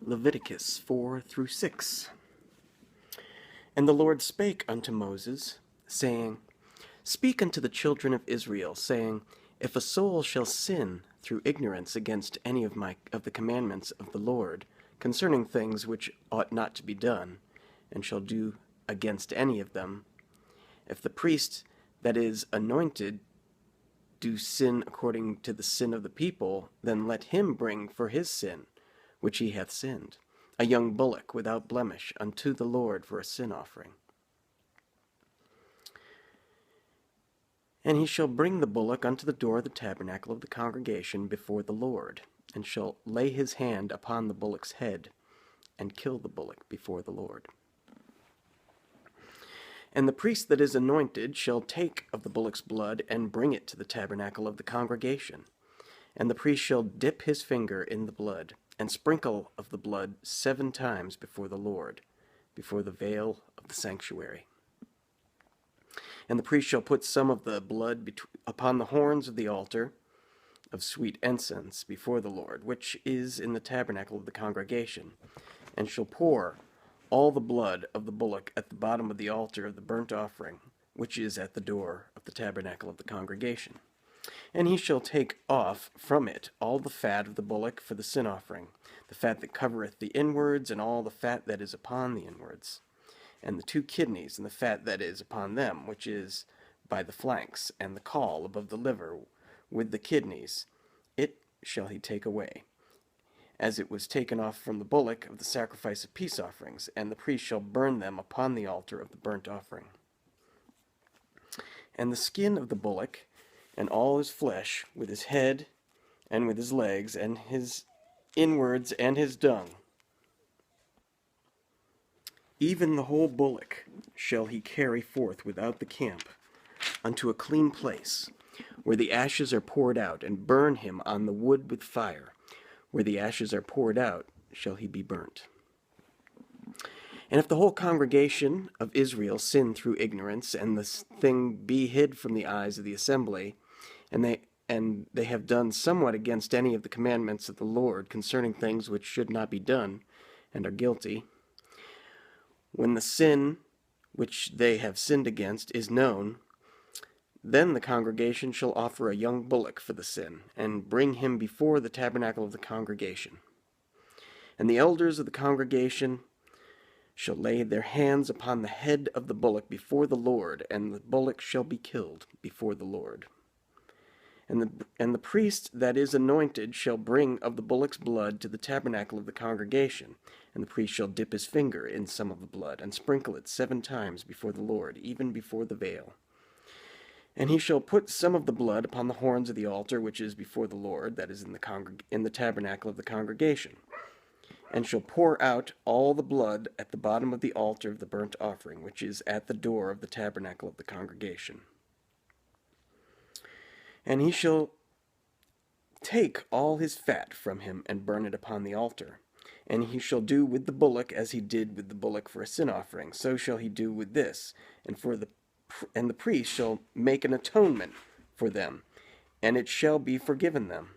Leviticus 4-6. And the Lord spake unto Moses, saying, Speak unto the children of Israel, saying, If a soul shall sin through ignorance against any of the commandments of the Lord, concerning things which ought not to be done, and shall do against any of them, if the priest that is anointed do sin according to the sin of the people, then let him bring for his sin, which he hath sinned, a young bullock without blemish unto the Lord for a sin offering. And he shall bring the bullock unto the door of the tabernacle of the congregation before the Lord, and shall lay his hand upon the bullock's head, and kill the bullock before the Lord. And the priest that is anointed shall take of the bullock's blood, and bring it to the tabernacle of the congregation. And the priest shall dip his finger in the blood, and sprinkle of the blood 7 times before the Lord, before the veil of the sanctuary. And the priest shall put some of the blood upon the horns of the altar of sweet incense before the Lord, which is in the tabernacle of the congregation, and shall pour all the blood of the bullock at the bottom of the altar of the burnt offering, which is at the door of the tabernacle of the congregation. And he shall take off from it all the fat of the bullock for the sin offering, the fat that covereth the inwards, and all the fat that is upon the inwards, and the 2 kidneys, and the fat that is upon them, which is by the flanks, and the caul above the liver, with the kidneys, it shall he take away, as it was taken off from the bullock of the sacrifice of peace offerings, and the priest shall burn them upon the altar of the burnt offering. And the skin of the bullock, and all his flesh, with his head, and with his legs, and his inwards, and his dung, even the whole bullock shall he carry forth without the camp unto a clean place, where the ashes are poured out, and burn him on the wood with fire. Where the ashes are poured out shall he be burnt. And if the whole congregation of Israel sin through ignorance, and the thing be hid from the eyes of the assembly, and they have done somewhat against any of the commandments of the Lord concerning things which should not be done, and are guilty, when the sin which they have sinned against is known, then the congregation shall offer a young bullock for the sin, and bring him before the tabernacle of the congregation. And the elders of the congregation shall lay their hands upon the head of the bullock before the Lord, and the bullock shall be killed before the Lord. And the priest that is anointed shall bring of the bullock's blood to the tabernacle of the congregation, and the priest shall dip his finger in some of the blood, and sprinkle it 7 times before the Lord, even before the veil. And he shall put some of the blood upon the horns of the altar which is before the Lord, that is in the tabernacle of the congregation, and shall pour out all the blood at the bottom of the altar of the burnt offering, which is at the door of the tabernacle of the congregation. And he shall take all his fat from him, and burn it upon the altar. And he shall do with the bullock as he did with the bullock for a sin offering, so shall he do with this, and the priest shall make an atonement for them, and it shall be forgiven them.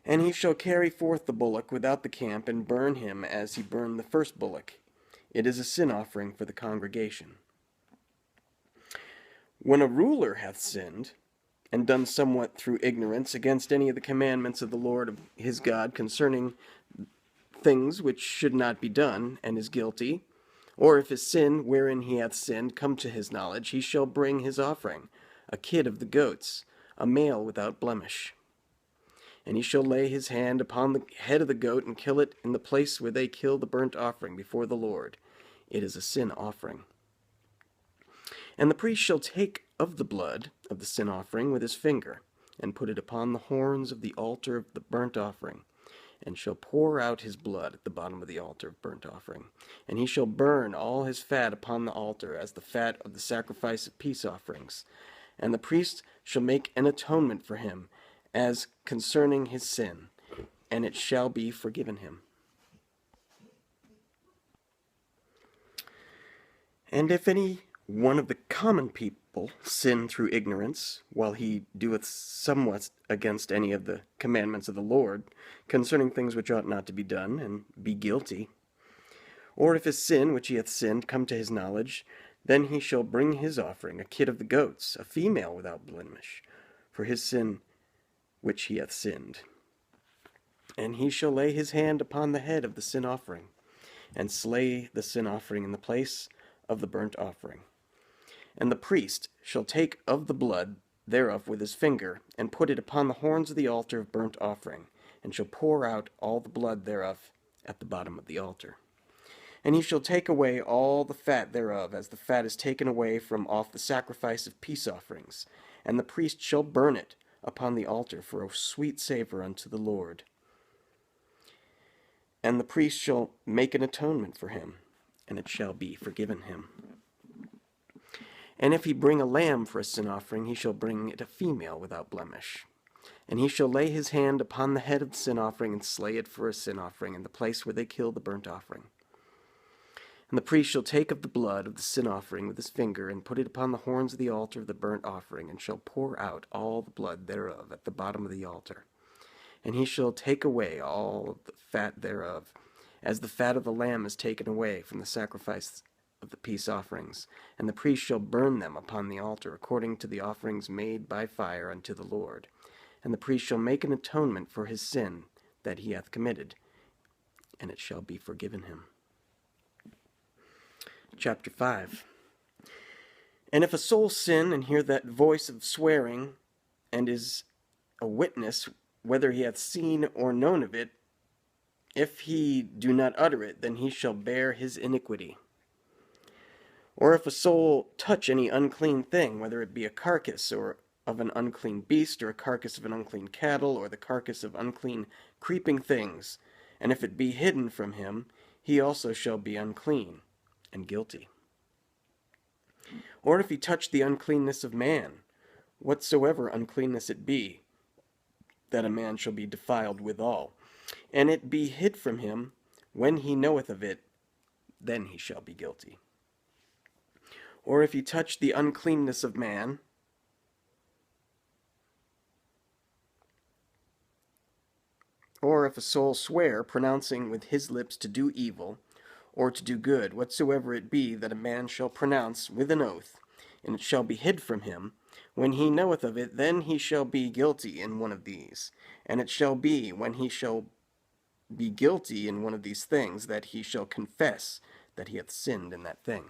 And he shall carry forth the bullock without the camp, and burn him as he burned the first bullock. It is a sin offering for the congregation. When a ruler hath sinned, and done somewhat through ignorance against any of the commandments of the Lord his God concerning things which should not be done, and is guilty, or if his sin wherein he hath sinned come to his knowledge, he shall bring his offering, a kid of the goats, a male without blemish. And he shall lay his hand upon the head of the goat, and kill it in the place where they kill the burnt offering before the Lord. It is a sin offering. And the priest shall take of the blood of the sin offering with his finger, and put it upon the horns of the altar of the burnt offering, and shall pour out his blood at the bottom of the altar of burnt offering. And he shall burn all his fat upon the altar, as the fat of the sacrifice of peace offerings. And the priest shall make an atonement for him, as concerning his sin, and it shall be forgiven him. And if any one of the common sin through ignorance, while he doeth somewhat against any of the commandments of the Lord, concerning things which ought not to be done, and be guilty, or if his sin which he hath sinned come to his knowledge, then he shall bring his offering, a kid of the goats, a female without blemish, for his sin which he hath sinned. And he shall lay his hand upon the head of the sin offering, and slay the sin offering in the place of the burnt offering. And the priest shall take of the blood thereof with his finger, and put it upon the horns of the altar of burnt offering, and shall pour out all the blood thereof at the bottom of the altar. And he shall take away all the fat thereof, as the fat is taken away from off the sacrifice of peace offerings. And the priest shall burn it upon the altar for a sweet savour unto the Lord. And the priest shall make an atonement for him, and it shall be forgiven him. And if he bring a lamb for a sin offering, he shall bring it a female without blemish. And he shall lay his hand upon the head of the sin offering, and slay it for a sin offering in the place where they kill the burnt offering. And the priest shall take of the blood of the sin offering with his finger, and put it upon the horns of the altar of the burnt offering, and shall pour out all the blood thereof at the bottom of the altar. And he shall take away all of the fat thereof, as the fat of the lamb is taken away from the sacrifice of the peace offerings. And the priest shall burn them upon the altar, according to the offerings made by fire unto the Lord. And the priest shall make an atonement for his sin that he hath committed, and it shall be forgiven him. Chapter 5. And if a soul sin, and hear that voice of swearing, and is a witness, whether he hath seen or known of it, if he do not utter it, then he shall bear his iniquity. Or if a soul touch any unclean thing, whether it be a carcass or of an unclean beast, or a carcass of an unclean cattle, or the carcass of unclean creeping things, and if it be hidden from him, he also shall be unclean and guilty. Or if he touch the uncleanness of man, whatsoever uncleanness it be, that a man shall be defiled withal, and it be hid from him, when he knoweth of it, then he shall be guilty. Or if he touch the uncleanness of man, or if a soul swear, pronouncing with his lips to do evil, or to do good, whatsoever it be that a man shall pronounce with an oath, and it shall be hid from him, when he knoweth of it, then he shall be guilty in one of these. And it shall be, when he shall be guilty in one of these things, that he shall confess that he hath sinned in that thing.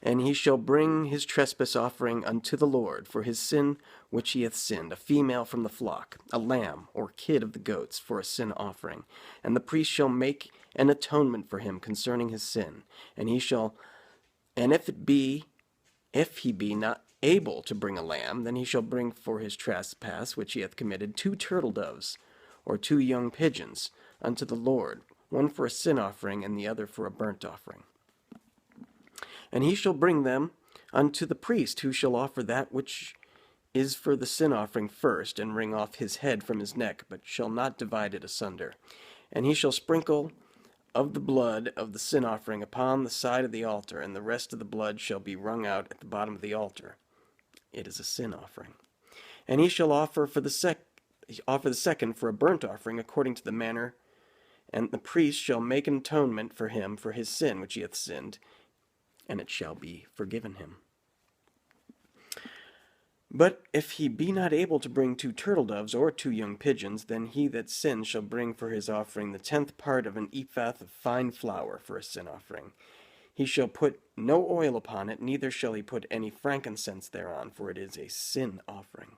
And he shall bring his trespass offering unto the Lord for his sin which he hath sinned, a female from the flock, a lamb or kid of the goats for a sin offering. And the priest shall make an atonement for him concerning his sin. And if he be not able to bring a lamb, then he shall bring for his trespass which he hath committed 2 turtle doves, or 2 young pigeons, unto the Lord, one for a sin offering, and the other for a burnt offering. And he shall bring them unto the priest, who shall offer that which is for the sin offering first, and wring off his head from his neck, but shall not divide it asunder. And he shall sprinkle of the blood of the sin offering upon the side of the altar, and the rest of the blood shall be wrung out at the bottom of the altar. It is a sin offering. And he shall offer the second for a burnt offering, according to the manner, and the priest shall make an atonement for him for his sin which he hath sinned, and it shall be forgiven him. But if he be not able to bring 2 turtle doves or 2 young pigeons, then he that sins shall bring for his offering the 10th part of an ephah of fine flour for a sin offering. He shall put no oil upon it, neither shall he put any frankincense thereon, for it is a sin offering.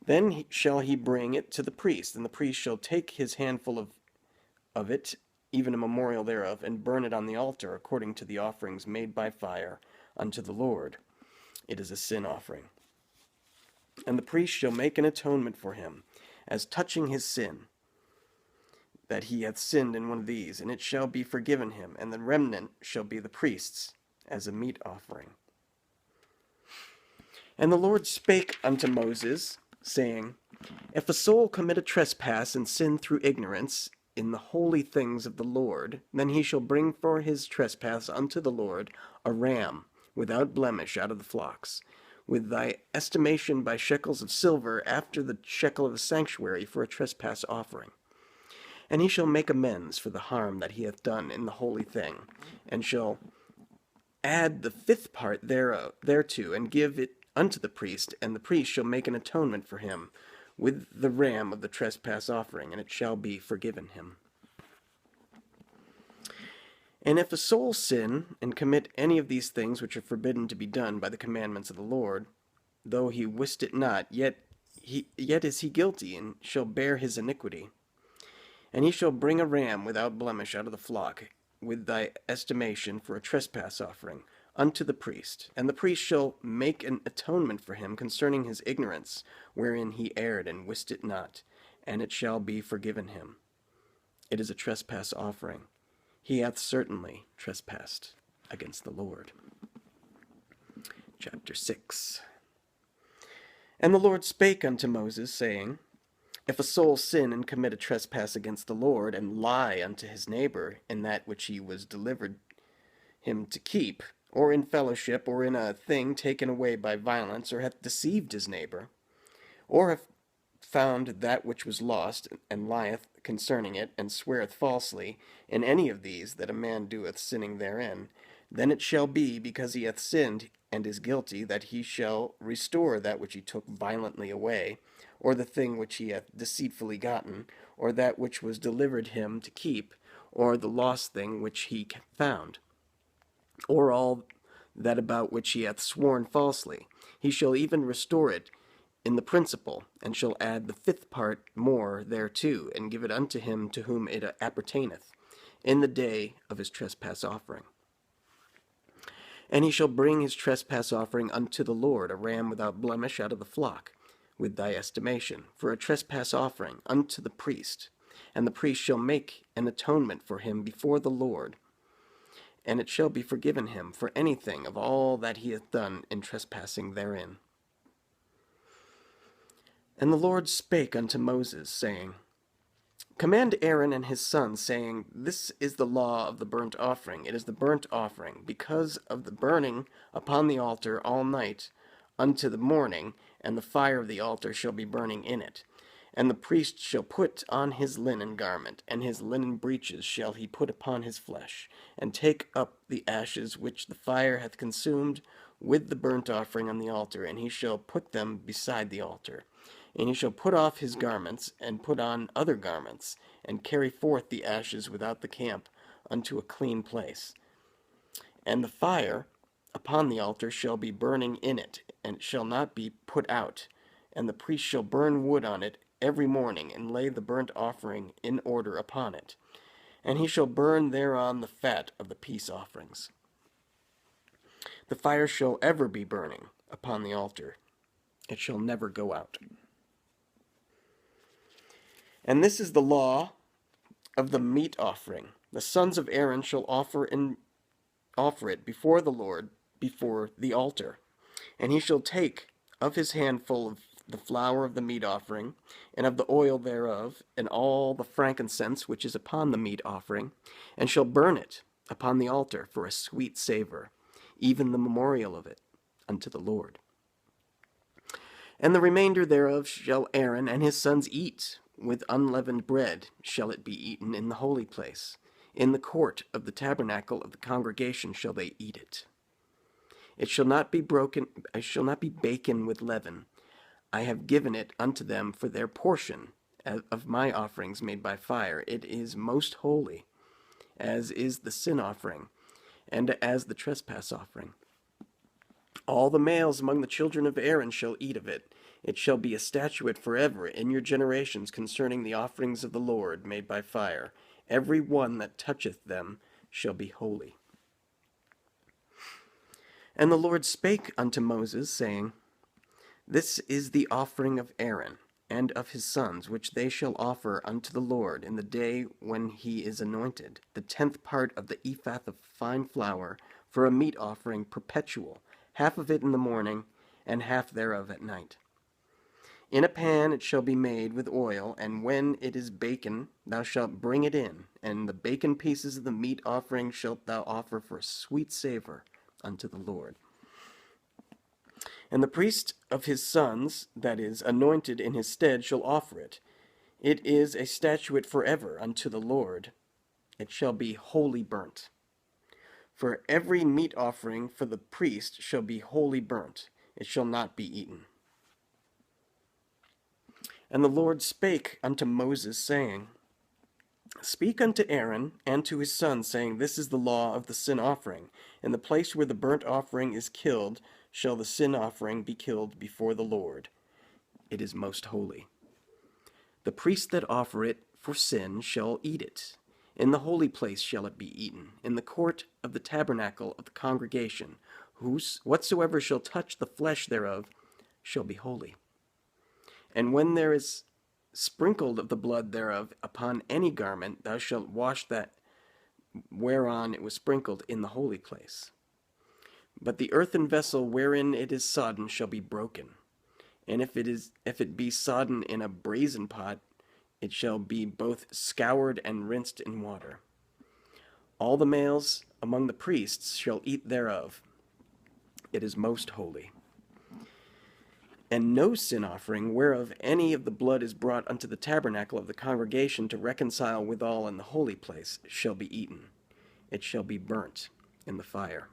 Then shall he bring it to the priest, and the priest shall take his handful of it, even a memorial thereof, and burn it on the altar, according to the offerings made by fire unto the Lord. It is a sin offering. And the priest shall make an atonement for him, as touching his sin, that he hath sinned in one of these, and it shall be forgiven him, and the remnant shall be the priest's, as a meat offering. And the Lord spake unto Moses, saying, If a soul commit a trespass and sin through ignorance in the holy things of the Lord, then he shall bring for his trespass unto the Lord a ram without blemish out of the flocks, with thy estimation by shekels of silver after the shekel of the sanctuary for a trespass offering. And he shall make amends for the harm that he hath done in the holy thing, and shall add the fifth part thereto, and give it unto the priest, and the priest shall make an atonement for him with the ram of the trespass offering, and it shall be forgiven him. And if a soul sin and commit any of these things which are forbidden to be done by the commandments of the Lord, though he wist it not, yet is he guilty, and shall bear his iniquity. And he shall bring a ram without blemish out of the flock, with thy estimation for a trespass offering, unto the priest. And the priest shall make an atonement for him concerning his ignorance, wherein he erred and wist it not, and it shall be forgiven him. It is a trespass offering. He hath certainly trespassed against the Lord. Chapter 6. And the Lord spake unto Moses, saying, If a soul sin and commit a trespass against the Lord, and lie unto his neighbor in that which he was delivered him to keep, or in fellowship, or in a thing taken away by violence, or hath deceived his neighbor, or hath found that which was lost, and lieth concerning it, and sweareth falsely, in any of these that a man doeth, sinning therein, then it shall be, because he hath sinned and is guilty, that he shall restore that which he took violently away, or the thing which he hath deceitfully gotten, or that which was delivered him to keep, or the lost thing which he found, or all that about which he hath sworn falsely. He shall even restore it in the principal, and shall add the fifth part more thereto, and give it unto him to whom it appertaineth, in the day of his trespass offering. And he shall bring his trespass offering unto the Lord, a ram without blemish out of the flock, with thy estimation, for a trespass offering unto the priest. And the priest shall make an atonement for him before the Lord, and it shall be forgiven him for anything of all that he hath done in trespassing therein. And the Lord spake unto Moses, saying, Command Aaron and his sons, saying, This is the law of the burnt offering. It is the burnt offering, because of the burning upon the altar all night unto the morning, and the fire of the altar shall be burning in it. And the priest shall put on his linen garment, and his linen breeches shall he put upon his flesh, and take up the ashes which the fire hath consumed with the burnt offering on the altar, and he shall put them beside the altar. And he shall put off his garments, and put on other garments, and carry forth the ashes without the camp unto a clean place. And the fire upon the altar shall be burning in it, and it shall not be put out. And the priest shall burn wood on it every morning, and lay the burnt offering in order upon it. And he shall burn thereon the fat of the peace offerings. The fire shall ever be burning upon the altar. It shall never go out. And this is the law of the meat offering. The sons of Aaron shall offer it before the Lord, before the altar. And he shall take of his handful of the flour of the meat offering, and of the oil thereof, and all the frankincense which is upon the meat offering, and shall burn it upon the altar for a sweet savor, even the memorial of it, unto the Lord. And the remainder thereof shall Aaron and his sons eat. With unleavened bread shall it be eaten in the holy place. In the court of the tabernacle of the congregation shall they eat it. It shall not be baken with leaven. I have given it unto them for their portion of my offerings made by fire. It is most holy, as is the sin offering, and as the trespass offering. All the males among the children of Aaron shall eat of it. It shall be a statute forever in your generations concerning the offerings of the Lord made by fire. Every one that toucheth them shall be holy. And the Lord spake unto Moses, saying, This is the offering of Aaron and of his sons, which they shall offer unto the Lord in the day when he is anointed, the 10th part of the ephah of fine flour, for a meat offering perpetual, half of it in the morning, and half thereof at night. In a pan it shall be made with oil, and when it is baken, thou shalt bring it in, and the baken pieces of the meat offering shalt thou offer for a sweet savor unto the Lord. And the priest of his sons, that is, anointed in his stead, shall offer it. It is a statute forever unto the Lord. It shall be wholly burnt. For every meat offering for the priest shall be wholly burnt. It shall not be eaten. And the Lord spake unto Moses, saying, Speak unto Aaron and to his sons, saying, This is the law of the sin offering. In the place where the burnt offering is killed, shall the sin offering be killed before the Lord. It is most holy. The priest that offer it for sin shall eat it. In the holy place shall it be eaten, in the court of the tabernacle of the congregation. Whatsoever shall touch the flesh thereof shall be holy. And when there is sprinkled of the blood thereof upon any garment, thou shalt wash that whereon it was sprinkled in the holy place. But the earthen vessel wherein it is sodden shall be broken. And if it be sodden in a brazen pot, it shall be both scoured and rinsed in water. All the males among the priests shall eat thereof. It is most holy. And no sin offering, whereof any of the blood is brought unto the tabernacle of the congregation to reconcile withal in the holy place, shall be eaten. It shall be burnt in the fire.